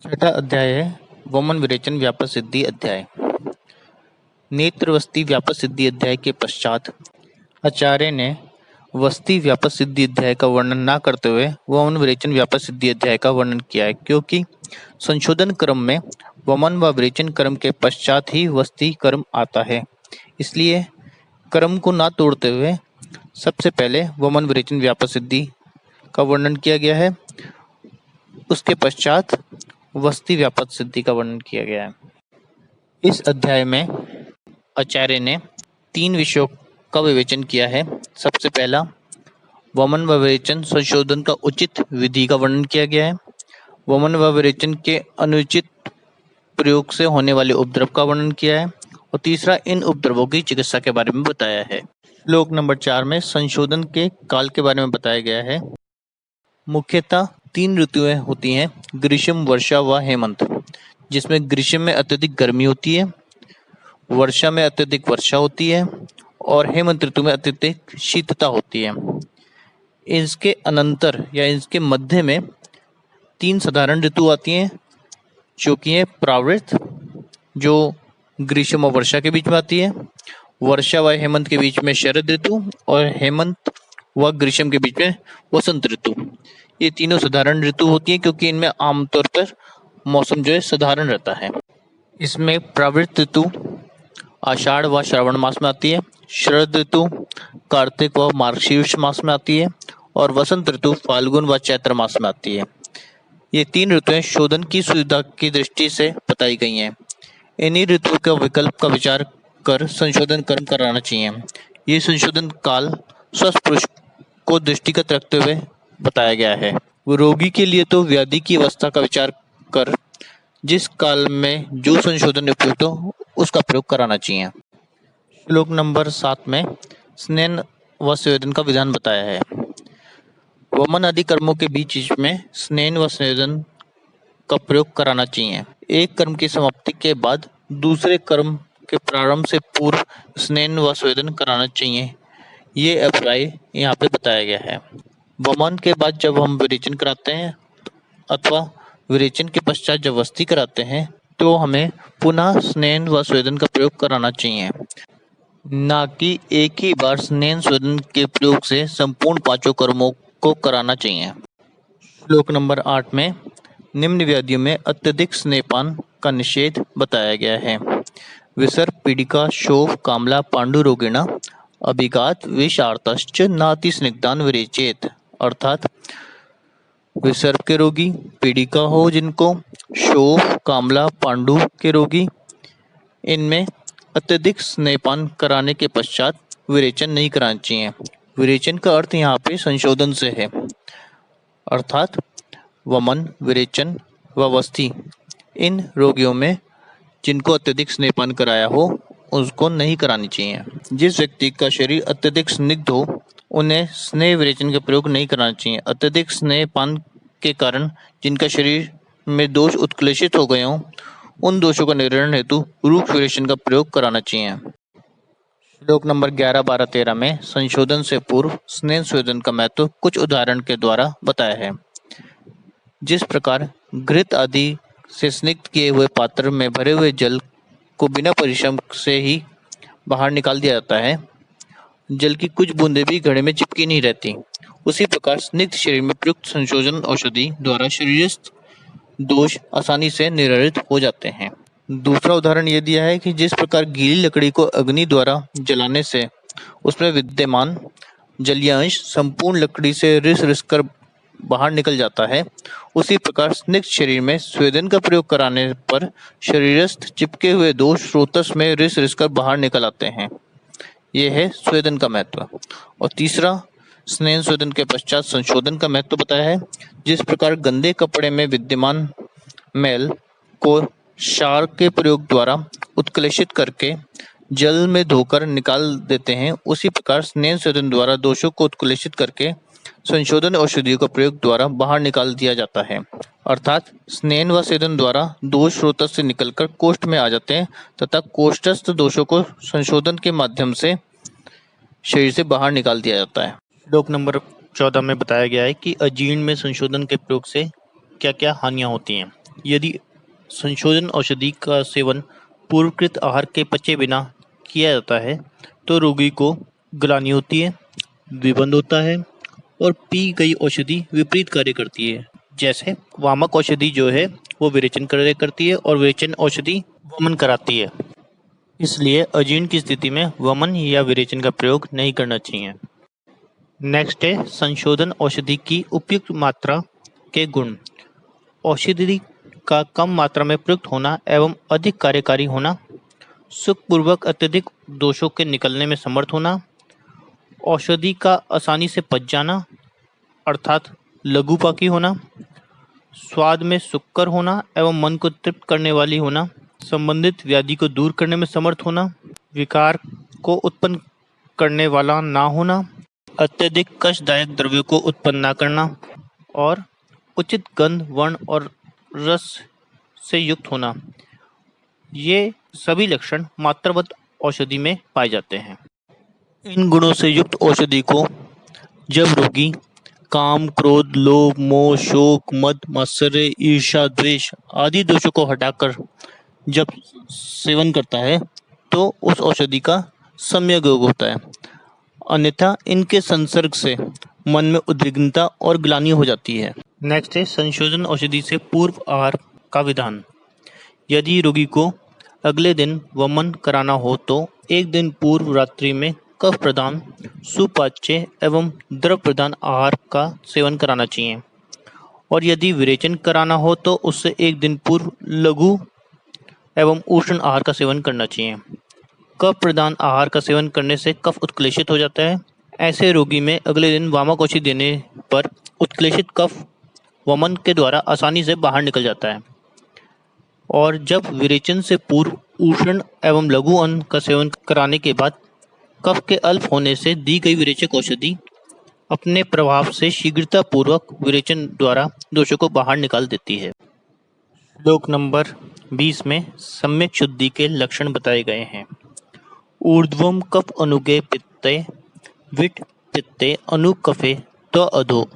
छठा अध्याय है वमन विरेचन व्यापक सिद्धि अध्याय। नेत्र वस्ती व्यापक सिद्धि अध्याय के पश्चात आचार्य ने वस्ती व्यापक सिद्धि अध्याय का वर्णन न करते हुए वमन विरेचन व्यापक सिद्धि अध्याय का वर्णन किया है, क्योंकि संशोधन क्रम में वमन व विरेचन क्रम के पश्चात ही वस्ती क्रम आता है। इसलिए क्रम को न तोड़ते हुए सबसे पहले वमन विरेचन व्यापक सिद्धि का वर्णन किया गया है, उसके पश्चात वस्ती व्यापक सिद्धि का वर्णन किया गया है। इस अध्याय में आचार्य ने 3 विषयों का विवेचन किया है। सबसे पहला वमन व विरेचन संशोधन का उचित विधि का वर्णन किया गया है। वमन व विरेचन के अनुचित प्रयोग से होने वाले उपद्रव का वर्णन किया है और तीसरा इन उपद्रवों की चिकित्सा के बारे में बताया है। श्लोक नंबर 4 में संशोधन के काल के बारे में बताया गया है। मुख्यतः 3 ऋतुएं होती हैं, ग्रीष्म, वर्षा व हेमंत, जिसमें ग्रीष्म में अत्यधिक गर्मी होती है, वर्षा में अत्यधिक वर्षा होती है और हेमंत ऋतु में अत्यधिक शीतता होती है। इसके अनंतर या इसके मध्य में 3 साधारण ऋतु आती हैं, जो कि है प्रावृत, जो ग्रीष्म और वर्षा के बीच में आती है, वर्षा व हेमंत के बीच में शरद ऋतु और हेमंत व ग्रीष्म के बीच में वसंत ऋतु। ये तीनों साधारण ऋतु होती है, क्योंकि इनमें आमतौर पर मौसम जो है साधारण रहता है। इसमें प्रावृत ऋतु आषाढ़ व श्रावण मास में आती है, शरद ऋतु कार्तिक व मार्गशीर्ष मास में आती है और वसंत ऋतु फाल्गुन व चैत्र मास में आती है। ये 3 ऋतुएं शोधन की सुविधा की दृष्टि से बताई गई हैं। इन्हीं ऋतुओं का विकल्प का विचार कर संशोधन कर्म कराना चाहिए। ये संशोधन काल स्वस्थ पुरुष को दृष्टिगत रखते हुए बताया गया है। रोगी के लिए तो व्याधि की अवस्था का विचार कर जिस काल में जो संशोधन उपयुक्त हो उसका प्रयोग कराना चाहिए। श्लोक नंबर 7 में स्नेन व संवेदन का विधान बताया है। वमन आदि कर्मों के बीच में स्नेन व संवेदन का प्रयोग कराना चाहिए। एक कर्म की समाप्ति के बाद दूसरे कर्म के प्रारंभ से पूर्व स्नेन व संवेदन कराना चाहिए। ये अभिप्राय यहाँ पे बताया गया है। वमन के बाद जब हम विरेचन कराते हैं अथवा विरेचन के पश्चात जब वस्ती कराते हैं तो हमें पुनः स्नेन व स्वेदन का प्रयोग कराना चाहिए, न कि एक ही बार स्नेन स्वेदन के प्रयोग से संपूर्ण 5 कर्मों को कराना चाहिए। श्लोक नंबर 8 में निम्न व्याधियों में अत्यधिक स्नेहपान का निषेध बताया गया है। विसर्प, पीड़िका, शोभ, कामला, पांडु रोगिणा, अभिघात, विषार्तश्च नाति स्निग्धान विरेचेत। अर्थात विसर्प के रोगी, पीड़िका हो जिनको, शोभ, कामला, पांडु के रोगी, इनमें अत्यधिक स्नेहपान कराने के पश्चात विरेचन नहीं कराना चाहिए। विरेचन का अर्थ यहाँ पे संशोधन से है, अर्थात वमन, विरेचन व वस्ती इन रोगियों में जिनको अत्यधिक स्नेहपान कराया हो उसको नहीं करानी चाहिए। जिस व्यक्ति का शरीर अत्यधिक स्निग्ध हो उन्हें स्नेह विरेचन का प्रयोग नहीं कराना चाहिए। अत्यधिक स्नेहपान के कारण जिनका शरीर में दोष उत्क्लेशित हो गए हों उन दोषों का निवारण हेतु रूक्ष विरेचन का प्रयोग कराना चाहिए। श्लोक नंबर 11, 12, 13 में संशोधन से पूर्व स्नेह संवेदन का महत्व कुछ उदाहरण के द्वारा बताया है। जिस प्रकार घृत आदि से स्निग्ध किए हुए पात्र में भरे हुए जल को बिना परिश्रम से ही बाहर निकाल दिया जाता है, जल की कुछ बूंदें भी घड़े में चिपकी नहीं रहती, उसी प्रकार स्निग्ध शरीर में प्रयुक्त संशोधन औषधि द्वारा शरीरस्थ दोष आसानी से निवारित हो जाते हैं। दूसरा उदाहरण यह दिया है कि जिस प्रकार गीली लकड़ी को अग्नि द्वारा जलाने से उसमें विद्यमान जलीय अंश संपूर्ण लकड़ी से रिस रिस कर बाहर निकल जाता है, उसी प्रकार स्निग्ध शरीर में स्वेदन का प्रयोग कराने पर शरीरस्थ चिपके हुए दोष स्रोतस में रिस रिस कर बाहर निकल आते हैं। यह है स्वेदन का महत्व। और तीसरा स्नेह स्वेदन के पश्चात संशोधन का महत्व बताया है। जिस प्रकार गंदे कपड़े में विद्यमान मैल को क्षार के प्रयोग द्वारा उत्क्लेशित करके जल में धोकर निकाल देते हैं, उसी प्रकार स्नेह स्वेदन द्वारा दोषों को उत्क्लेशित करके संशोधन औषधियों का प्रयोग द्वारा बाहर निकाल दिया जाता है। अर्थात स्नेह व स्वेदन द्वारा दोष स्रोतस से निकलकर कोष्ठ में आ जाते हैं तथा कोष्ठस्थ दोषों को संशोधन के माध्यम से शरीर से बाहर निकाल दिया जाता है। श्लोक नंबर 14 में बताया गया है कि अजीर्ण में संशोधन के प्रयोग से क्या क्या हानियां होती हैं। यदि संशोधन औषधि का सेवन पूर्वकृत आहार के पचे बिना किया जाता है तो रोगी को ग्लानि होती है, द्विबंध होता है और पी गई औषधि विपरीत कार्य करती है। जैसे वामक औषधि जो है वो विरेचन कार्य करती है और विरेचन औषधि वमन कराती है। इसलिए अजीर्ण की स्थिति में वमन या विरेचन का प्रयोग नहीं करना चाहिए। नेक्स्ट है संशोधन औषधि की उपयुक्त मात्रा के गुण। औषधि का कम मात्रा में प्रयुक्त होना एवं अधिक कार्यकारी होना, सुखपूर्वक अत्यधिक दोषों के निकलने में समर्थ होना, औषधि का आसानी से पच जाना अर्थात लघुपाकी होना, स्वाद में सुक्कर होना एवं मन को तृप्त करने वाली होना, संबंधित व्याधि को दूर करने में समर्थ होना, विकार को उत्पन्न करने वाला ना होना, अत्यधिक कष्टदायक द्रव्यों को उत्पन्न न करना और उचित गंध, वर्ण और रस से युक्त होना। ये सभी लक्षण मात्रावत औषधि में पाए जाते हैं। इन गुणों से युक्त औषधि को जब रोगी काम, क्रोध, लोभ, मोह, शोक, मद, मात्सर्य, ईर्ष्या, द्वेष आदि दोषों को हटाकर जब सेवन करता है तो उस औषधि का सम्यक योग होता है। अन्यथा इनके संसर्ग से मन में उद्विग्नता और ग्लानि हो जाती है। नेक्स्ट है संशोधन औषधि से पूर्व आहार का विधान। यदि रोगी को अगले दिन वमन कराना हो तो एक दिन पूर्व रात्रि में कफ प्रदान, सुपाच्य एवं द्रव प्रदान आहार का सेवन कराना चाहिए और यदि विरेचन कराना हो तो उससे एक दिन पूर्व लघु एवं उष्ण आहार का सेवन करना चाहिए। कफ प्रदान आहार का सेवन करने से कफ उत्क्लेशित हो जाता है। ऐसे रोगी में अगले दिन वामक औषधि देने पर उत्क्लेशित कफ वमन के द्वारा आसानी से बाहर निकल जाता है और जब विरेचन से पूर्व उष्ण एवं लघु अन्न का सेवन कराने के बाद कफ के अल्प होने से दी गई विरेचक औषधि अपने प्रभाव से शीघ्रता पूर्वक विरेचन द्वारा दोषों को बाहर निकाल देती है। श्लोक नंबर 20 में सम्यक शुद्धि के लक्षण बताए गए हैं। ऊर्ध्वम कफ अनुगे पित्ते विट पित्ते अनुकफे तो अधो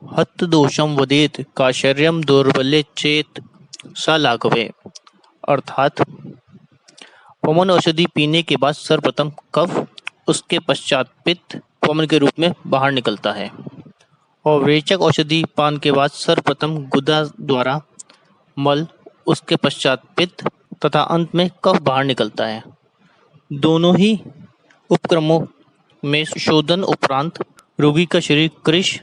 हत दोषम वदेत काशर्यम दौर्बल्य चेत सा लाघवे। अर्थात वमन औषधि पीने के बाद सर्वप्रथम कफ, उसके पश्चात पित्त वमन के रूप में बाहर निकलता है और विरेचक औषधि पान के बाद सर्वप्रथम गुदा द्वारा मल, उसके पश्चात पित्त तथा अंत में कफ बाहर निकलता है। दोनों ही उपक्रमों में शोधन उपरांत रोगी का शरीर कृश,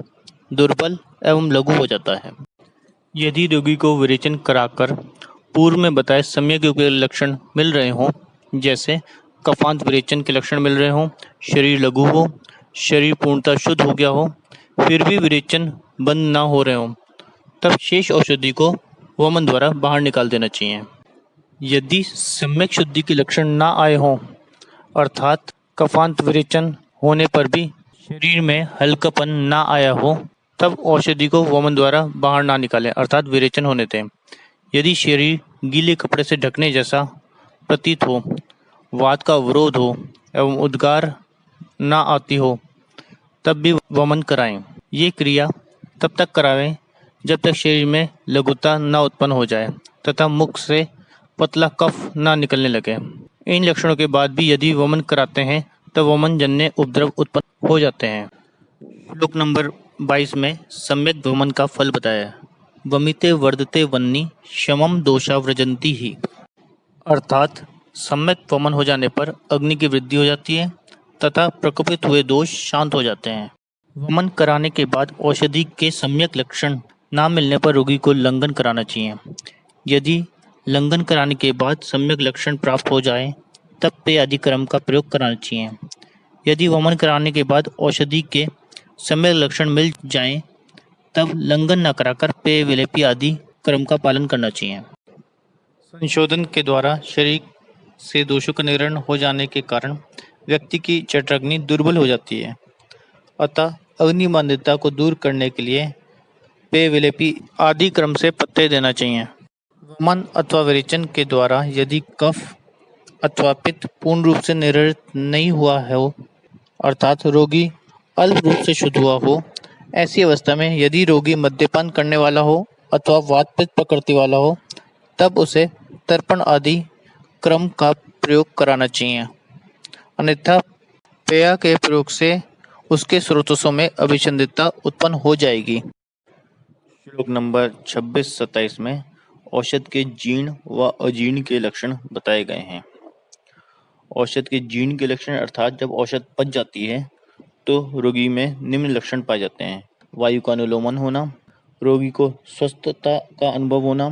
दुर्बल एवं लघु हो जाता है। यदि रोगी को विरेचन कराकर पूर्व में बताए सम्यक योग के लक्षण मिल रहे हों, जैसे कफांत विरेचन के लक्षण मिल रहे हों, शरीर लघु हो, शरीर पूर्णतः शुद्ध हो गया हो, फिर भी विरेचन बंद ना हो रहे हों, तब शेष औषधि को वमन द्वारा बाहर निकाल देना चाहिए। यदि सम्यक शुद्धि के लक्षण ना आए हों, अर्थात कफांत विरेचन होने पर भी शरीर में हल्कापन ना आया हो, तब औषधि को वमन द्वारा बाहर ना निकालें, अर्थात विरेचन होने दें। यदि शरीर गीले कपड़े से ढकने जैसा प्रतीत हो, वात का अवरोध हो एवं उद्गार ना आती हो, तब भी वमन कराएं। ये क्रिया तब तक कराएं जब तक शरीर में लघुता न उत्पन्न हो जाए तथा मुख से पतला कफ न निकलने लगे। इन लक्षणों के बाद भी यदि वमन कराते हैं तब वमन जन्य उपद्रव उत्पन्न हो जाते हैं। श्लोक नंबर 22 में सम्यक वमन का फल बताया है। वमिते वर्धते वन्नी शमम दोषा व्रजंती ही। अर्थात सम्यक वमन हो जाने पर अग्नि की वृद्धि हो जाती है तथा प्रकोपित हुए दोष शांत हो जाते हैं। वमन कराने के बाद औषधि के सम्यक लक्षण ना मिलने पर रोगी को लंघन कराना चाहिए। यदि लंघन कराने के बाद सम्यक लक्षण प्राप्त हो जाए तब पेय आदि क्रम का प्रयोग कराना चाहिए। यदि वमन कराने के बाद औषधि के सम्यक लक्षण मिल जाएं तब लंघन न कराकर पेय विलेपी आदि क्रम का पालन करना चाहिए। संशोधन के द्वारा शरीर से दोषों का निवारण हो जाने के कारण व्यक्ति की जठराग्नि दुर्बल हो जाती है, अतः अग्नि मांद्यता को दूर करने के लिए पेय विलेपी आदि क्रम से पत्ते देना चाहिए। वमन अथवा विरेचन के द्वारा यदि कफ अथवा पित्त पूर्ण रूप से निरस्त नहीं हुआ हो, अर्थात रोगी अल्प रूप से शुद्ध हुआ हो, ऐसी अवस्था में यदि रोगी मद्यपान करने वाला हो अथवा वातपित्त प्रकृति वाला हो तब उसे तर्पण आदि क्रम का प्रयोग कराना चाहिए, अन्यथा पेय के प्रयोग से उसके स्रोतों में अभिसंधितता उत्पन्न हो जाएगी। श्लोक नंबर 26-27 में औषध के जीर्ण व अजीर्ण के लक्षण बताए गए हैं। औषध के जीर्ण के लक्षण अर्थात जब औषध पच जाती है तो रोगी में निम्न लक्षण पाए जाते हैं: वायु का अनुलोमन होना, रोगी को स्वस्थता का अनुभव होना,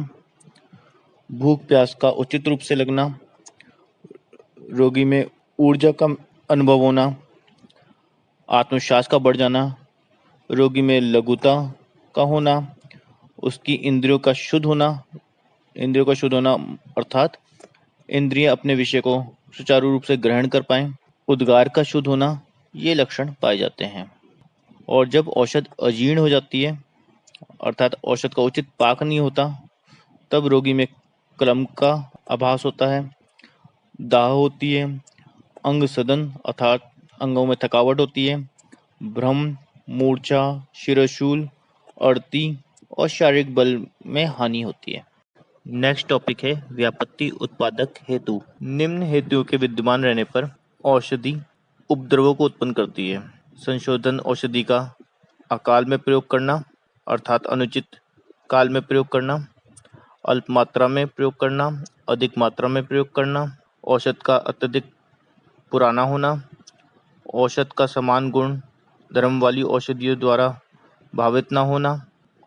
भूख प्यास का उचित रूप से लगना, रोगी में ऊर्जा का अनुभव होना, आत्मविश्वास का बढ़ जाना, रोगी में लघुता का होना, उसकी इंद्रियों का शुद्ध होना अर्थात इंद्रियां अपने विषय को सुचारू रूप से ग्रहण कर पाएं, उद्गार का शुद्ध होना, ये लक्षण पाए जाते हैं। और जब औषध अजीर्ण हो जाती है अर्थात औषध का उचित पाक नहीं होता, तब रोगी में क्लम का आभास होता है, दाह होती है, अंग सदन अर्थात अंगों में थकावट होती है, भ्रम, मूर्छा, शिरशूल, अड़ती और शारीरिक बल में हानि होती है। नेक्स्ट टॉपिक है व्यापत्ति उत्पादक हेतु। निम्न हेतुओं के विद्यमान रहने पर औषधि उपद्रवों को उत्पन्न करती है। संशोधन औषधि का अकाल में प्रयोग करना अर्थात अनुचित काल में प्रयोग करना, अल्प मात्रा में प्रयोग करना, अधिक मात्रा में प्रयोग करना, औषध का अत्यधिक पुराना होना, औषध का समान गुण धर्म वाली औषधियों द्वारा भावित न होना,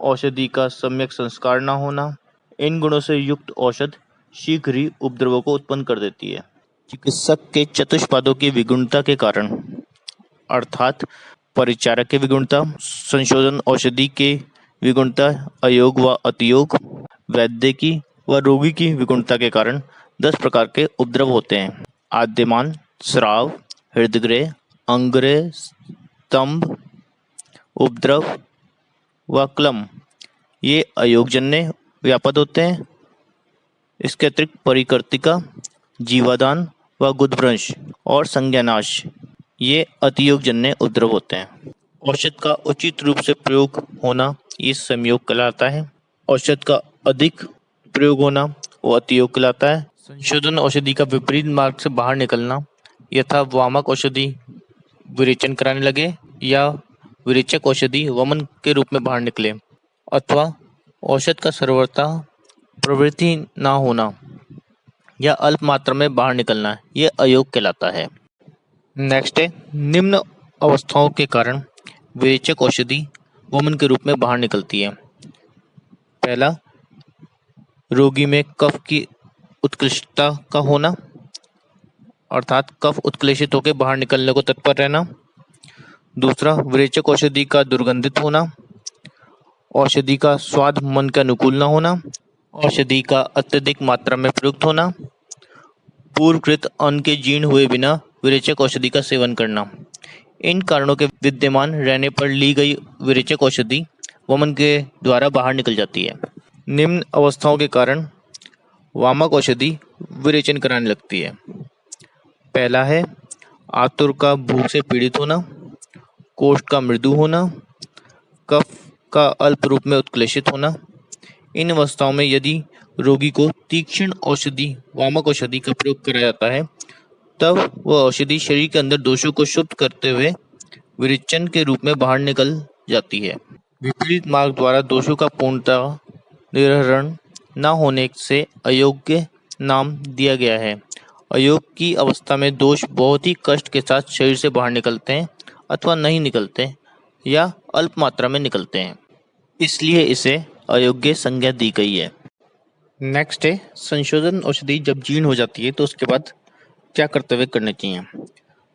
औषधि का सम्यक संस्कार न होना। इन गुणों से युक्त औषध शीघ्र ही उपद्रवों को उत्पन्न कर देती है। चिकित्सक के चतुष्पादों की विगुणता के कारण अर्थात परिचारक की विगुणता, संशोधन औषधि के विगुणता, अयोग व अतियोग, वैद्य की व रोगी की विगुणता के कारण 10 प्रकार के उपद्रव होते हैं: आद्यमान, स्राव, हृदय, अंग्रह, स्तंभ, उपद्रव व क्लम। ये अयोगजन्य व्यापद होते हैं। इसके अतिरिक्त परिकर्तिका, जीवादान व गुदभ्रंश और संज्ञानाश ये अतियोगजन्य उपद्रव होते हैं। औषध का उचित रूप से प्रयोग होना ये संयोग कहलाता है। औषध का अधिक प्रयोग होना वो अतियोग कहलाता है। संशोधन औषधि का विपरीत मार्ग से बाहर निकलना यथा वामक औषधि विरेचन कराने लगे या विरेचक औषधि वमन के रूप में बाहर निकले, अथवा औषध का सर्वथा प्रवृत्ति न होना या अल्प मात्रा में बाहर निकलना, यह अयोग कहलाता है। नेक्स्ट है निम्न अवस्थाओं के कारण विरेचक औषधि वमन के रूप में बाहर निकलती है। पहला, रोगी में कफ की उत्कृष्टता का होना अर्थात कफ उत्क्लेशित होकर बाहर निकलने को तत्पर रहना। दूसरा, विरेचक औषधि का दुर्गंधित होना, औषधि का स्वाद मन के अनुकूल न होना, औषधि का अत्यधिक मात्रा में प्रयुक्त होना, पूर्वकृत अन्न के जीर्ण हुए बिना विरेचक औषधि का सेवन करना। इन कारणों के विद्यमान रहने पर ली गई विरेचक औषधि वमन के द्वारा बाहर निकल जाती है। निम्न अवस्थाओं के कारण वामक औषधि विरेचन कराने लगती है। पहला है आतुर का भूख से पीड़ित होना, कोष्ठ का मृदु होना, कफ का अल्प रूप में उत्क्लेशित होना। इन अवस्थाओं में यदि रोगी को तीक्ष्ण औषधि वामक औषधि का प्रयोग कराया जाता है तब वह औषधि शरीर के अंदर दोषों को शुद्ध करते हुए विरेचन के रूप में बाहर निकल जाती है। विपरीत मार्ग द्वारा दोषों का पूर्णतः निर्हरण न होने से अयोग्य नाम दिया गया है। अयोग की अवस्था में दोष बहुत ही कष्ट के साथ शरीर से बाहर निकलते हैं अथवा नहीं निकलते या अल्प मात्रा में निकलते हैं, इसलिए इसे अयोग्य संज्ञा दी गई है। नेक्स्ट है संशोधन औषधि जब जीर्ण हो जाती है तो उसके बाद क्या कर्तव्य करने चाहिए।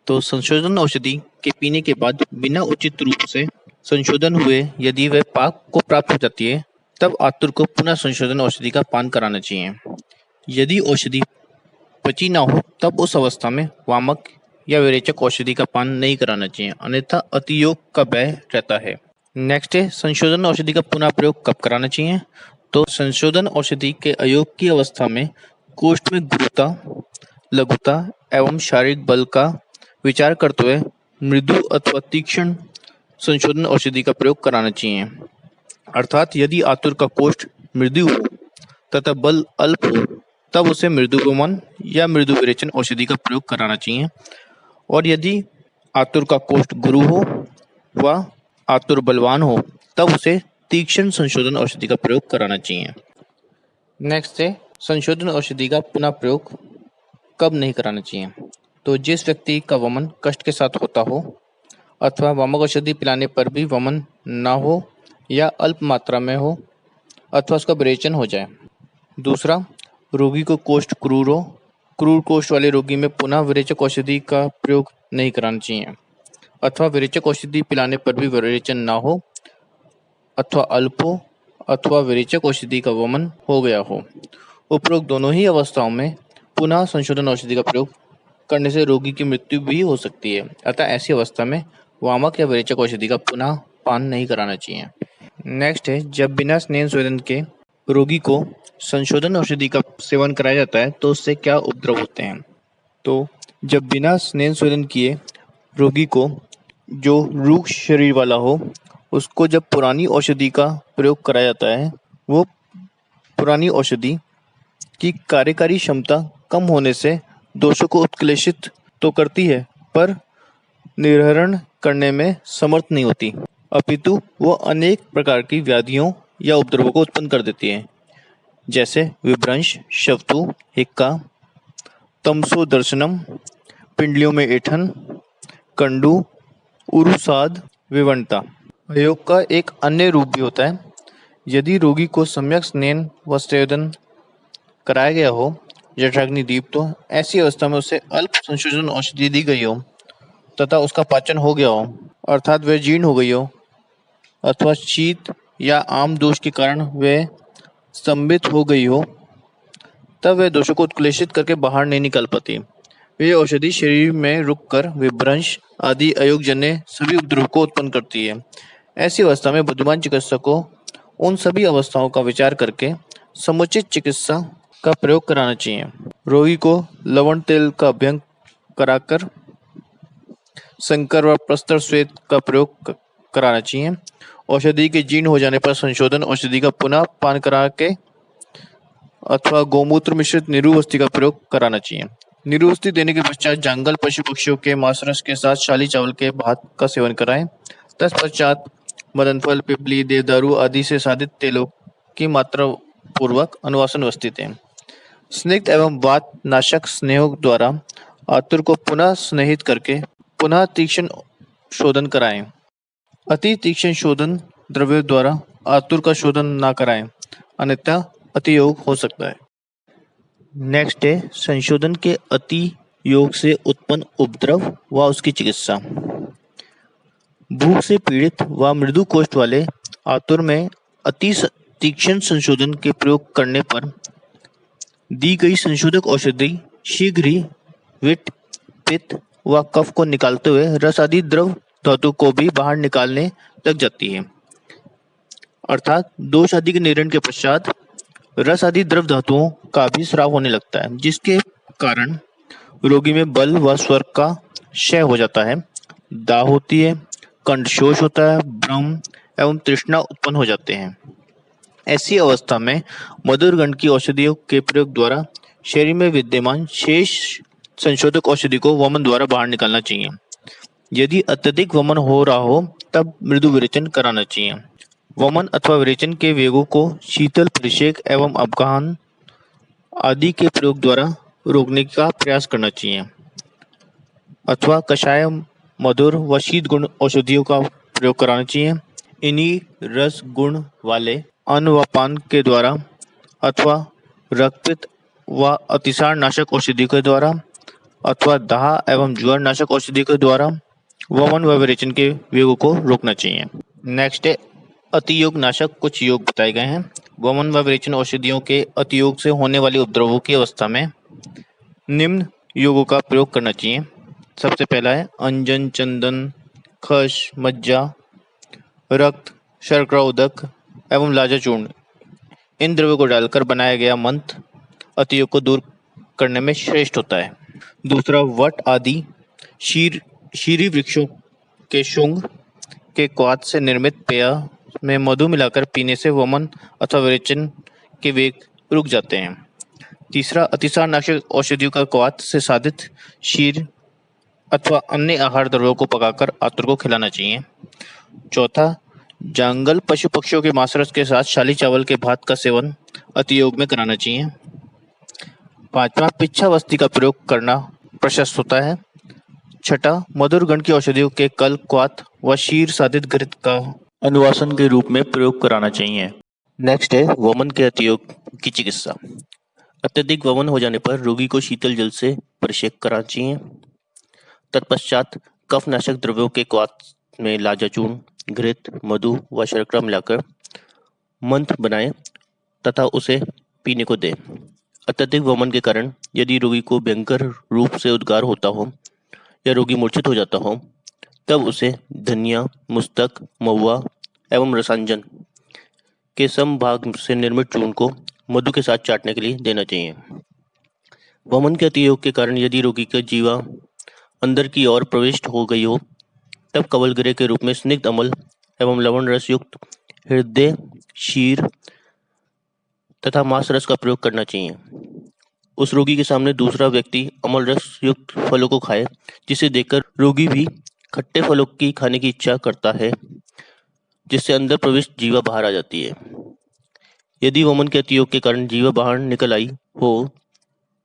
तो संशोधन औषधि के पीने के बाद बिना उचित रूप से संशोधन हुए यदि वह पाक को प्राप्त हो जाती है तब आतुर को पुनः संशोधन औषधि का पान कराना चाहिए। यदि औषधि पची ना हो तब उस अवस्था में वामक या विरेचक औषधि का पान नहीं कराना चाहिए, अन्यथा अतियोग का भय रहता है। नेक्स्ट है संशोधन औषधि का पुनः प्रयोग कब कराना चाहिए। तो संशोधन औषधि के अयोग की अवस्था में कोष्ठ में गुरुता, लघुता एवं शारीरिक बल का विचार करते हुए मृदु अथवा तीक्ष्ण संशोधन औषधि का प्रयोग कराना चाहिए। अर्थात यदि आतुर का कोष्ठ मृदु हो तथा बल अल्प हो तब उसे मृदु वमन या मृदु विरेचन औषधि का प्रयोग कराना चाहिए, और यदि आतुर का कोष्ठ गुरु हो व आतुर बलवान हो तब उसे तीक्ष्ण संशोधन औषधि का प्रयोग कराना चाहिए। नेक्स्ट है संशोधन औषधि का पुनः प्रयोग कब नहीं कराना चाहिए। तो जिस व्यक्ति का वमन कष्ट के साथ होता हो अथवा वामक औषधि पिलाने पर भी वमन ना हो या अल्प मात्रा में हो अथवा उसका विरेचन हो जाए। दूसरा, रोगी को कोष्ठ क्रूर हो, क्रूर कोष्ठ वाले रोगी में पुनः विरेचक औषधि का प्रयोग नहीं कराना चाहिए अथवा विरेचक औषधि पिलाने पर भी विरेचन ना हो अथवा अल्प हो अथवा विरेचक औषधि का वमन हो गया हो। उपरोक्त दोनों ही अवस्थाओं में पुनः संशोधन औषधि का प्रयोग करने से रोगी की मृत्यु भी हो सकती है, अतः ऐसी अवस्था में वामक या विरेचक औषधि का पुनः पान नहीं कराना चाहिए। नेक्स्ट है, जब बिना स्नेह स्वेदन के रोगी को संशोधन औषधि का सेवन कराया जाता है तो उससे क्या उपद्रव होते हैं। तो जब बिना स्नेह स्वेदन किए रोगी को जो रूक्ष शरीर वाला हो उसको जब पुरानी औषधि का प्रयोग कराया जाता है, वो पुरानी औषधि की कार्यकारी क्षमता कम होने से दोषों को उत्क्लेशित तो करती है पर निर्हरण करने में समर्थ नहीं होती, अपितु वो अनेक प्रकार की व्याधियों या उपद्रवों को उत्पन्न कर देती है, जैसे विभ्रंश, शवतु, हिक्का, तमसो दर्शनम, पिंडलियों में ऐठन, कंडू, उरुसाद, विवंटा। अयोग का एक अन्य रूप भी होता है। यदि रोगी को सम्यक स्नेह व स्वेदन कराया गया हो जठराग्नि दीप, तो ऐसी अवस्था में उसे अल्प संशोधन औषधि दी गई हो तथा उसका पाचन हो गया हो, अर्थात वह जीर्ण हो गई हो अथवा शीत या आम दोष के कारण वह स्तंभित हो गई हो, तब वह दोषों को उत्क्लेशित करके बाहर नहीं निकल पाती। वे औषधि शरीर में रुककर विभ्रंश आदि अयोगजन्य सभी उपद्रव को उत्पन्न करती है। ऐसी अवस्था में बुद्धिमान चिकित्सक को उन सभी अवस्थाओं का विचार करके समुचित चिकित्सा का प्रयोग कराना चाहिए। रोगी को लवण तेल का अभ्यंग कराकर संकर व प्रस्तर श्वेत का प्रयोग कराना चाहिए। औषधि के जीर्ण हो जाने पर संशोधन औषधि का पुनः पान करा के अथवा गोमूत्र मिश्रित निरुवस्ति का प्रयोग कराना चाहिए। निरुवस्ति देने के पश्चात जंगल पशु पक्षियों के मांस रस के साथ शाली चावल के भात का सेवन कराएं। तत्पश्चात मदनफल, पिपली, देवदारू आदि से साधित तेलों की मात्रा पूर्वक अनुवासन वस्ती दें। स्निग्ध एवं वात नाशक स्नेहों द्वारा आतुर को पुनः स्नेहित करके पुनः तीक्ष्ण शोधन कराएं। अति तीक्ष्ण शोधन द्रव्यों द्वारा आतुर का शोधन ना कराएं, अन्यथा अतियोग हो सकता है। नेक्स्ट है संशोधन के अति योग से उत्पन्न उपद्रव व उसकी चिकित्सा। भूख से पीड़ित व मृदु कोष्ठ वाले आतुर में अति तीक्ष्ण संशोधन के प्रयोग करने पर दी गई संशोधक औषधि शीघ्र ही विट, पित्त व कफ को निकालते हुए रस आदि द्रव धातु को भी बाहर निकालने लग जाती है, अर्थात दोष आदि के निरण के पश्चात रस आदि द्रव धातुओं का भी स्राव होने लगता है, जिसके कारण रोगी में बल व स्वर का क्षय हो जाता है, दाह होती है, कंठशोष होता है, भ्रम एवं तृष्णा उत्पन्न हो जाते हैं। ऐसी अवस्था में मधुर गंध की औषधियों के प्रयोग द्वारा शरीर में विद्यमान शेष संशोधक औषधि को वमन द्वारा बाहर निकालना चाहिए। यदि अत्यधिक वमन हो रहा हो तब मृदु विरेचन कराना चाहिए। वमन अथवा विरेचन के वेगों को शीतल परिषेक एवं अपगाहन आदि के प्रयोग द्वारा रोकने का प्रयास करना चाहिए अथवा कषाय, मधुर व शीत गुण औषधियों का प्रयोग कराना चाहिए। इन्हीं रस गुण वाले अन्न व पान के द्वारा अथवा रक्तपित्त व अतिसार नाशक औषधि के द्वारा अथवा दाह एवं ज्वर नाशक औषधि के द्वारा वमन व विरेचन के वेगों को रोकना चाहिए। नेक्स्ट है अतियोग नाशक कुछ योग बताए गए हैं। वमन व विरेचन औषधियों के अतियोग से होने वाले उपद्रवों की अवस्था में निम्न योगों का प्रयोग करना चाहिए। सबसे पहला है अंजन, चंदन, खस, मज्जा, रक्त, शर्करा उदक एवं लाजा चूर्ण। इन द्रव्यों को डालकर बनाया गया मंत्र अतियोग को दूर करने में श्रेष्ठ होता है। दूसरा, वट आदि शीरी वृक्षों के शुंग के क्वाथ से निर्मित पेय में मधु मिलाकर पीने से वमन अथवा विरेचन के वेग रुक जाते हैं। तीसरा, अतिसारनाशक औषधियों का क्वाथ से साधित शीर अथवा अन्य आहार द्रव्यों को पकाकर आतुर को खिलाना चाहिए। चौथा, जंगल पशु पक्षियों के मांस के साथ शाली चावल के भात का सेवन अतियोग में कराना चाहिए। पांचवा, पिच्छावस्ती का प्रयोग करना प्रशस्त होता है। छठा, मधुर गण की औषधियों के कल, क्वाथ व शीर साधित घृत का अनुवासन के रूप में प्रयोग कराना चाहिए। नेक्स्ट है वमन के अतियोग की चिकित्सा। अत्यधिक वमन हो जाने पर रोगी को शीतल जल से परिषेक कराना चाहिए। तत्पश्चात कफनाशक द्रव्यों के क्वाथ में लाजाचूर्ण, घृत, मधु व शर्करा मिलाकर मंत्र बनाएं तथा उसे पीने को दें। अत्यधिक वमन के कारण यदि रोगी को भयंकर रूप से उद्गार होता हो या रोगी मूर्छित हो जाता हो, तब उसे धनिया, मुस्तक, महुआ एवं रसांजन के समभाग से निर्मित चूर्ण को मधु के साथ चाटने के लिए देना चाहिए। वमन के अतियोग के कारण यदि रोगी का जीवा अंदर की ओर प्रविष्ट हो गई हो, तब कवलगृह के रूप में स्निग्ध अमल एवं लवण रस युक्त हृदय, शीर तथा मांस रस का प्रयोग करना चाहिए। उस रोगी के सामने दूसरा व्यक्ति अमल रस युक्त फलों को खाए, जिसे देखकर रोगी भी खट्टे फलों की खाने की इच्छा करता है, जिससे अंदर प्रविष्ट जीवा बाहर आ जाती है। यदि वमन के अतियोग के कारण जीवा बाहर निकल आई हो,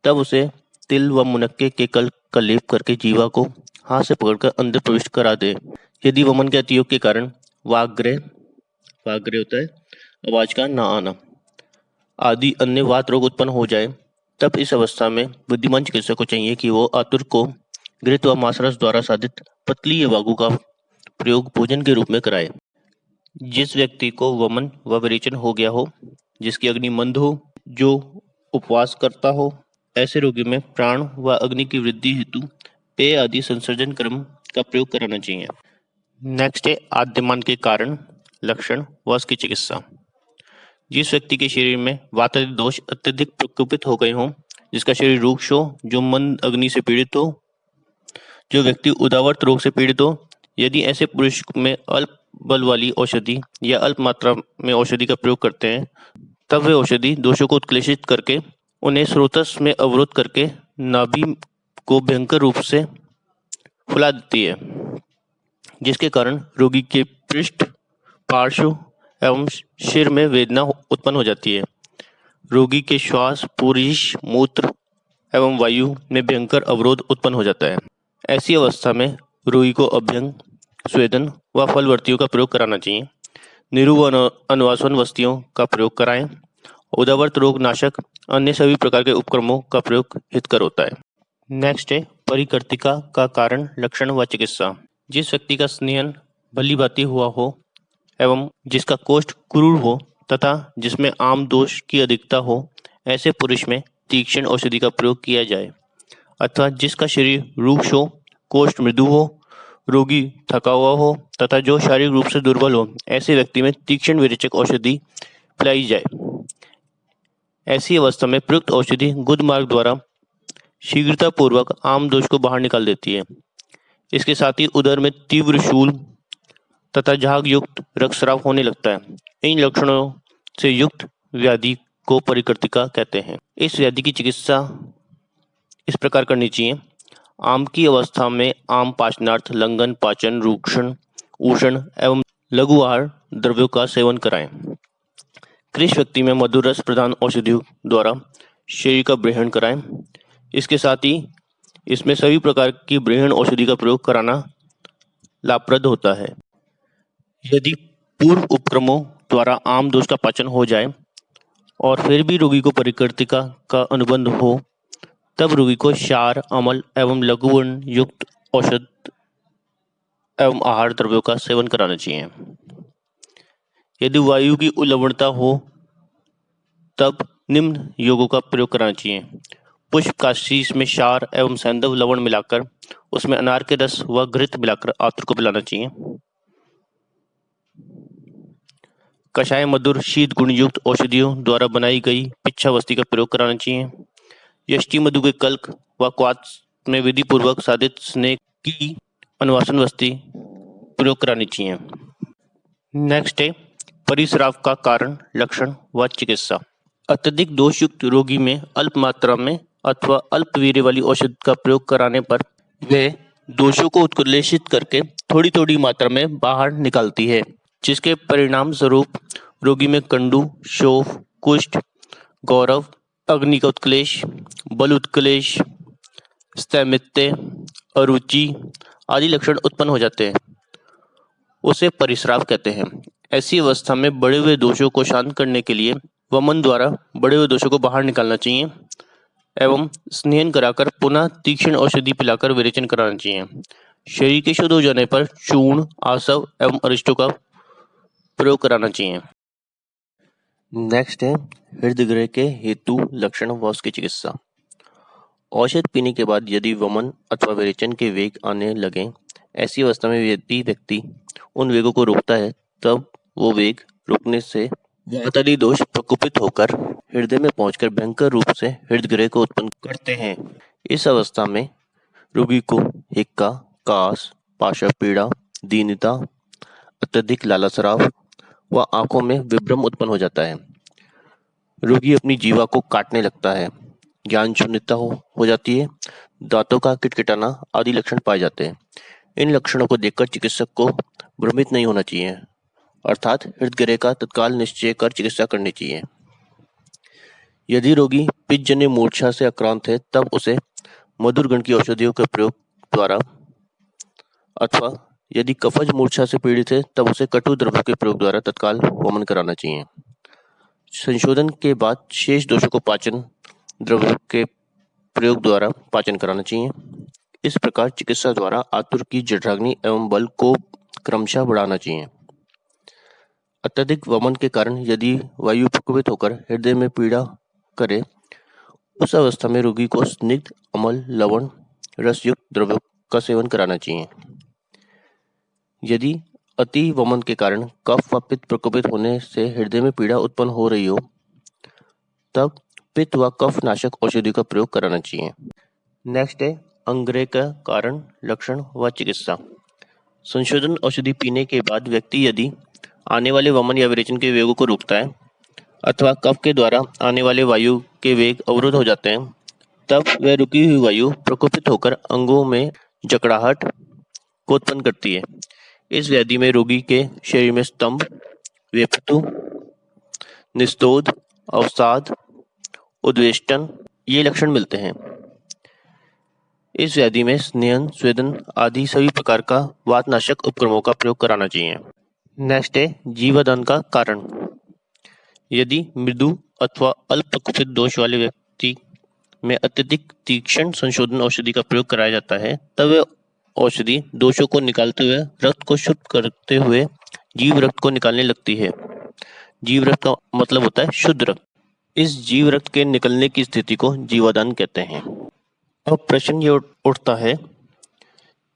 तब उसे तिल व मुनक्के के कल का लेप करके जीवा को हाथ से पकड़कर अंदर प्रविष्ट करा दे। यदि वमन के अतियोग के कारण वाग्ग्रय होता है आवाज का ना आना आदि अन्य वात रोग उत्पन्न हो जाए, तब इस अवस्था में बुद्धिमान चिकित्सक को चाहिए कि वो आतुर को घृत व मांसरस द्वारा साधित पतली या वागु का प्रयोग भोजन के रूप में कराए। जिस व्यक्ति को वमन व विरेचन हो गया हो, जिसकी अग्नि मंद हो, जो उपवास करता हो, ऐसे रोगी में प्राण व अग्नि की वृद्धि हेतु पेय आदि संसर्जन क्रम का प्रयोग कराना चाहिए। नेक्स्ट है आद्यमान के कारण, लक्षण व उसकी चिकित्सा। जिस व्यक्ति के शरीर में वातादि दोष अत्यधिक प्रकोपित हो गए हों, जिसका शरीर रूक्ष हो, जो मंद अग्नि से पीड़ित हो, जो व्यक्ति उदावर्त रोग से पीड़ित हो, यदि ऐसे पुरुष में अल्प बल वाली औषधि या अल्प मात्रा में औषधि का प्रयोग करते हैं, तब वे औषधि दोषों को उत्क्लेशित करके उन्हें स्रोतस में अवरोध करके नाभि को भयंकर रूप से फुला देती है, जिसके कारण रोगी के पृष्ठ, पार्श्व एवं सिर में वेदना उत्पन्न हो जाती है। रोगी के श्वास, पुरीश, मूत्र एवं वायु में भयंकर अवरोध उत्पन्न हो जाता है। ऐसी अवस्था में रोगी को अभ्यंग, स्वेदन व फलवर्तियों का प्रयोग कराना चाहिए। निरु व अनुवासन वस्तियों का प्रयोग कराएं। उदावर्त रोग नाशक अन्य सभी प्रकार के उपक्रमों का प्रयोग हितकर होता है। नेक्स्ट है परिकर्तिका का कारण, लक्षण व चिकित्सा। जिस व्यक्ति का स्नेहन भली भांति हुआ हो एवं जिसका कोष्ठ क्रूर हो तथा जिसमें आम दोष की अधिकता हो, ऐसे पुरुष में तीक्ष्ण औषधि का प्रयोग किया जाए। अथवा जिसका शरीर रूक्ष हो, कोष्ठ मृदु हो, रोगी थका हुआ हो तथा जो शारीरिक रूप से दुर्बल हो, ऐसे व्यक्ति में तीक्ष्ण विरेचक औषधि पिलाई जाए। ऐसी अवस्था में प्रयुक्त औषधि गुद मार्ग द्वारा शीघ्रता पूर्वक आम दोष को बाहर निकाल देती है। इसके साथ ही उदर में तीव्र शूल तथा झाग युक्त रक्तस्राव होने लगता है। इन लक्षणों से युक्त व्याधि को परिकर्तिका कहते हैं। इस व्याधि की चिकित्सा इस प्रकार करनी चाहिए। आम की अवस्था में आम पाचनार्थ, लंघन, पाचन, रूक्षण, उषण एवं लघु आहार द्रव्यों का सेवन कराएं। कृष व्यक्ति में मधुर रस प्रधान औषधियों द्वारा शरीर का ब्रहण कराएं। इसके साथ ही इसमें सभी प्रकार की ब्रहण औषधि का प्रयोग कराना लाभप्रद होता है। यदि पूर्व उपक्रमों द्वारा आम दोष का पाचन हो जाए और फिर भी रोगी को परिकर्तिका का अनुबंध हो, तब रोगी को क्षार, अमल एवं लघुवर्ण युक्त औषध एवं आहार द्रव्यों का सेवन कराना चाहिए। यदि वायु की उल्लवणता हो, तब निम्न योगों का प्रयोग कराना चाहिए। पुष्प काशीस में क्षार एवं सैंधव लवण मिलाकर उसमें अनार के रस व घृत मिलाकर आतुर को पिलाना चाहिए। कषाय मधुर शीत गुण युक्त औषधियों द्वारा बनाई गई पिच्छावस्ती का प्रयोग कराना चाहिए। यष्टि मधु के कल्क व क्वाथ में विधि पूर्वक साधित स्नेह की अनुवासन वस्ती प्रयोग करानी चाहिए। नेक्स्ट है परिस्राव का कारण, लक्षण व चिकित्सा। अत्यधिक दोषयुक्त रोगी में अल्प मात्रा में अथवा अल्प वीर्य वाली औषधि का प्रयोग कराने पर वे दोषों को उत्क्लेशित करके थोड़ी थोड़ी मात्रा में बाहर निकालती है, जिसके परिणाम स्वरूप रोगी में कंडू, शोफ, कुष्ठ, गौरव, अग्नि का उत्क्लेश, बल उत्क्लेश, स्थैमित्य, अरुचि आदि लक्षण उत्पन्न हो जाते हैं। उसे परिस्राव कहते हैं। ऐसी अवस्था में बढ़े हुए दोषों को शांत करने के लिए वमन द्वारा बढ़े हुए दोषों को बाहर निकालना चाहिए एवं स्नेहन कराकर पुनः तीक्ष्ण औषधि पिलाकर विरेचन कराना चाहिए। शरीर के शुद्ध हो जाने पर चूर्ण, आसव एवं अरिष्टों का प्रयोग कराना चाहिए। नेक्स्ट है हृदय गृह के हेतु, लक्षण व उसकी चिकित्सा। औषध पीने के बाद यदि वमन अथवा विरेचन के वेग आने लगे, ऐसी अवस्था में यदि व्यक्ति उन वेगों को रोकता है, तब वो वेग रुकने से वातली दोष प्रकोपित होकर हृदय में पहुंचकर भयंकर रूप से हृदय गृह को उत्पन्न करते हैं। इस अवस्था में रोगी को हिक्का, कास, पाशव पीड़ा, दीनता, अत्यधिक लालास्राव व आंखों में विभ्रम उत्पन्न हो जाता है। रोगी अपनी जीवा को काटने लगता है, ज्ञान शून्यता हो जाती है, दांतों का किटकिटाना आदि लक्षण पाए जाते हैं। इन लक्षणों को देखकर चिकित्सक को भ्रमित नहीं होना चाहिए, अर्थात हृदय गृह का तत्काल निश्चय कर चिकित्सा करनी चाहिए। यदि रोगी पित्तजन्य मूर्छा से आक्रांत है, तब उसे मधुर गण की औषधियों के प्रयोग द्वारा अथवा यदि कफज मूर्छा से पीड़ित है, तब उसे कटु द्रव्यों के प्रयोग द्वारा तत्काल वमन कराना चाहिए। संशोधन के बाद शेष दोषों को पाचन द्रव्यों के प्रयोग द्वारा पाचन कराना चाहिए। इस प्रकार चिकित्सा द्वारा आतुर की जठराग्नि एवं बल को क्रमशः बढ़ाना चाहिए। अत्यधिक वमन के कारण यदि वायु प्रकोपित होकर हृदय में पीड़ा करे, उस अवस्था में रोगी को स्निग्ध, अम्ल, लवण रसयुक्त द्रव्यों का सेवन कराना चाहिए। यदि अति वमन के कारण कफ व पित्त प्रकोपित होने से हृदय में पीड़ा उत्पन्न हो रही हो, तब पित्त व कफ नाशक औषधि का प्रयोग कराना चाहिए। नेक्स्ट है अंग्रेह का कारण, लक्षण व चिकित्सा। संशोधन औषधि पीने के बाद व्यक्ति यदि आने वाले वमन या विरेचन के वेगों को रोकता है अथवा कफ के द्वारा आने वाले वायु के वेग अवरुद्ध हो जाते हैं, तब वह रुकी हुई वायु प्रकोपित होकर अंगों में जकड़ाहट को उत्पन्न करती है। इस व्याधि में रोगी के शरीर में स्तंभ, वेपतु, निस्तोध, अवसाद, उद्वेष्टन ये लक्षण मिलते हैं। इस व्याधि में स्नेहन, स्वेदन आदि सभी प्रकार का वातनाशक उपक्रमों का प्रयोग कराना चाहिए। नेक्स्ट है जीवादान का कारण। यदि मृदु अथवा अल्प प्रकोपित दोष वाले व्यक्ति में अत्यधिक तीक्ष्ण संशोधन औषधि का प्रयोग कराया जाता है, तब वह औषधि दोषों को निकालते हुए रक्त को शुद्ध करते हुए जीव रक्त को निकालने लगती है। जीव रक्त का मतलब होता है शुद्ध रक्त। इस जीव रक्त के निकलने की स्थिति को जीवादान कहते हैं। अब प्रश्न ये उठता है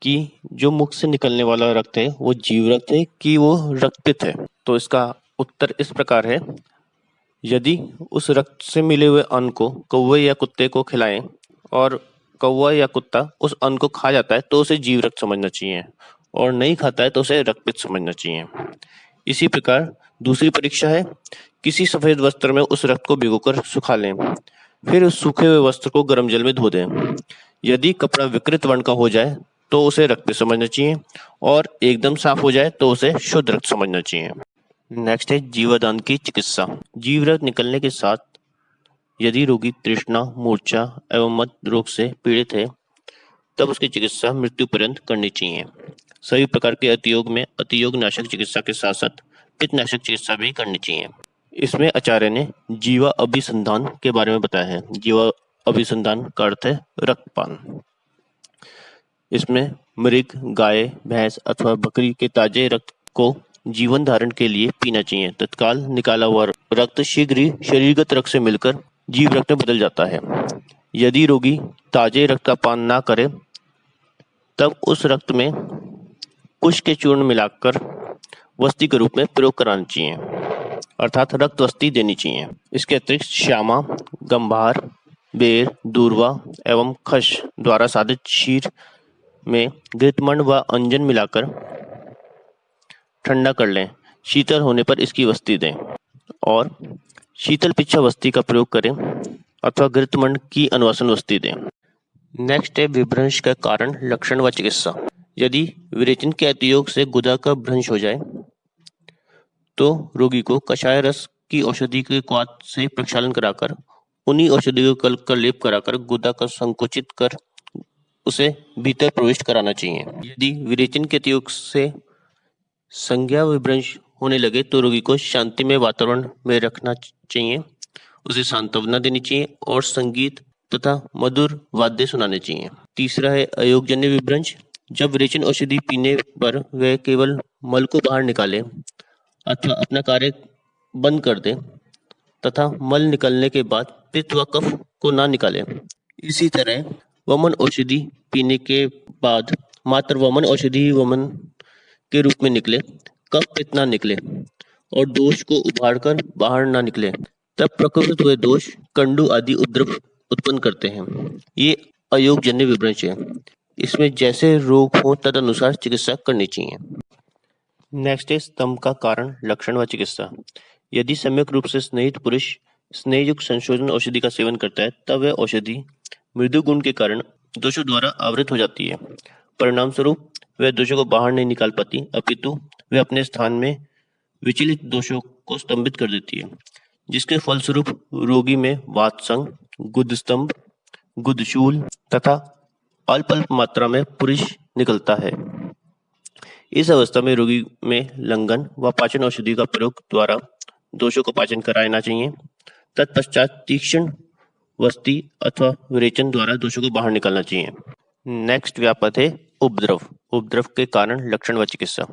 कि जो मुख से निकलने वाला रक्त है वो जीव रक्त है कि वो रक्तपित्त है। तो इसका उत्तर इस प्रकार है, यदि उस रक्त से मिले हुए अन्न को कौवे या कुत्ते को खिलाएं और कौवा या कुत्ता उस अन्न को खा जाता है तो उसे जीव रक्त समझना चाहिए, और नहीं खाता है तो उसे रक्तपित्त समझना चाहिए। इसी प्रकार दूसरी परीक्षा है, किसी सफेद वस्त्र में उस रक्त को भिगोकर सुखा लें, फिर उस सूखे हुए वस्त्र को गर्म जल में धो दें। यदि कपड़ा विकृत वर्ण का हो जाए तो उसे रक्तपित्त समझना चाहिए, और एकदम साफ हो जाए तो उसे शुद्ध रक्त समझना चाहिए। नेक्स्ट है जीवादान की चिकित्सा। जीव रक्त निकलने के साथ यदि रोगी तृष्णा, मूर्छा एवं मद रोग से पीड़ित है, तब उसकी चिकित्सा मृत्यु पर्यंत करनी चाहिए। सभी प्रकार के अतियोग में अतियोग नाशक चिकित्सा के साथ साथ पित्त नाशक चिकित्सा भी करनी चाहिए। इसमें आचार्य ने जीवा अभिसंधान के बारे में बताया है। जीवा अभिसंधान का अर्थ है रक्तपान। इसमें मृग, गाय, भैंस अथवा बकरी के ताजे रक्त को जीवन धारण के लिए पीना चाहिए। तत्काल निकाला हुआ रक्त शीघ्र ही शरीरगत रक्त से मिलकर जीव रक्त में बदल जाता है। यदि रोगी ताजे रक्त का पान ना करे, तब उस रक्त में कुश के चूर्ण मिलाकर वस्ती के रूप में प्रयोग कराना चाहिए, अर्थात रक्त वस्ती देनी चाहिए। इसके अतिरिक्त श्यामा, गंभार, बेर, दूर्वा एवं खश द्वारा साधित क्षीर में घृतमंड व अंजन मिलाकर ठंडा कर लें। शीतल होने पर इसकी वस्ती दें और शीतल पिच्छा वस्ती का प्रयोग करें अथवा घृतमंड की अनुवासन वस्ती दें। नेक्स्ट है विभ्रंश का कारण, लक्षण व चिकित्सा। यदि विरेचन के अतियोग से गुदा का भ्रंश हो जाए तो रोगी को कषाय रस की औषधि के क्वाथ से प्रक्षालन कराकर उन्हीं औषधियों का लेप कराकर गुदा का संकुचित कर उसे भीतर प्रविष्ट कराना चाहिए। यदि विरेचन के अतियोग से संज्ञा विभ्रंश होने लगे तो रोगी को शांतिमय वातावरण में रखना चाहिए, उसे सांत्वना देनी चाहिए और संगीत तथा मधुर वाद्य सुनाने चाहिए। तीसरा है अयोगजन्य विभ्रंश। जब विरेचन औषधि पीने पर वह केवल मल को बाहर निकाले अथवा अपना कार्य बंद कर दे तथा मल निकलने के बाद पित्त व कफ को ना निकाले। इसी तरह वमन औषधि पीने के बाद मात्र वमन औषधि ही वमन के रूप में निकले, कफ पित्त ना निकले और दोष को उभाड़कर बाहर ना निकले, तब प्रकोपित हुए दोष कंडू आदि उपद्रव उत्पन्न करते हैं। ये अयोगजन्य विभ्रंश है। इसमें जैसे रोग हो तदनुसार चिकित्सा करनी चाहिए। नेक्स्ट है स्तंभ का कारण, लक्षण व चिकित्सा। यदि सम्यक रूप से स्नेहित पुरुष स्नेहयुक्त संशोधन औषधि का सेवन करता है तब वह औषधि मृदु गुण के कारण दोषों द्वारा आवृत हो जाती है। परिणाम स्वरूप वह दोषों को बाहर नहीं निकाल पाती, अपितु वह अपने स्थान में विचलित दोषों को स्तंभित कर देती है, जिसके फलस्वरूप रोगी में वातसंग, गुदस्तंभ, गुदशूल तथा अल्प अल्प मात्रा में पुरुष निकलता है। इस अवस्था में रोगी में लंघन व पाचन औषधि का प्रयोग द्वारा दोषों को पाचन कराना चाहिए। तत्पश्चात तीक्ष्ण वस्ती अथवा विरेचन द्वारा दोषों को बाहर निकालना चाहिए। नेक्स्ट व्यापक है उपद्रव। उपद्रव के कारण, लक्षण व चिकित्सा।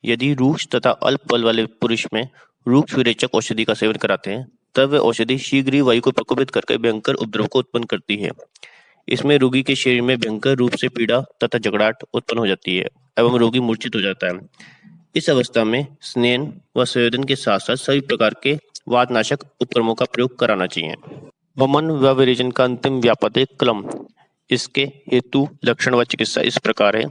यदि रूक्ष तथा अल्प बल वाले पुरुष में रूक्ष विरेचक औषधि का सेवन कराते हैं तब वह औषधि शीघ्र ही वायु को प्रकोपित करके भयंकर उपद्रव को उत्पन्न करती है। इसमें रोगी के शरीर में भयंकर रूप से पीड़ा तथा जगड़ाहट उत्पन्न हो जाती है एवं रोगी मूर्छित हो जाता है। इस अवस्था में स्नेन व संयोजन के साथ साथ सभी प्रकार के वातनाशक उपक्रमों का प्रयोग कराना चाहिए। वमन व विरेचन का अंतिम व्यापक है क्लम। इसके हेतु, लक्षण व चिकित्सा इस प्रकार है।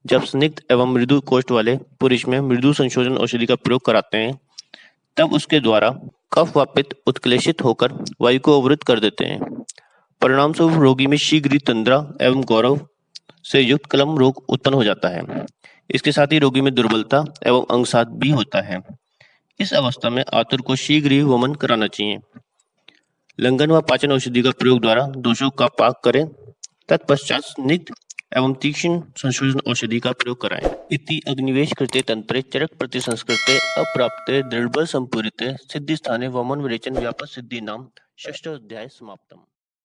जब स्निग्ध एवं मृदु कोष्ठ वाले पुरुष में मृदु संशोधन औषधि का प्रयोग कराते हैं तब उसके द्वारा कफ व पित्त उत्क्लेशित होकर वायु को अवरुद्ध कर देते हैं। परिणाम स्वरूप रोगी में शीघ्र ही तंद्रा एवं गौरव से युक्त क्लम रोग उत्पन्न हो जाता है। इसके साथ ही रोगी में दुर्बलता एवं अंगसात भी होता है। इस अवस्था में आतुर को शीघ्र ही वमन कराना चाहिए। लंघन व पाचन औषधि का प्रयोग द्वारा दोषों का पाक करें, तत्पश्चात स्निग्ध एवं तीक्ष्ण संशोधन औषधि का प्रयोग कराएं। इति अग्निवेश कृते तंत्रे चरक प्रतिसंस्कृते अप्राप्ते दृढ़बल संपूरिते सिद्धि स्थाने वमन विरेचन व्यापक सिद्धि नाम षष्ठो अध्याय समाप्तम्।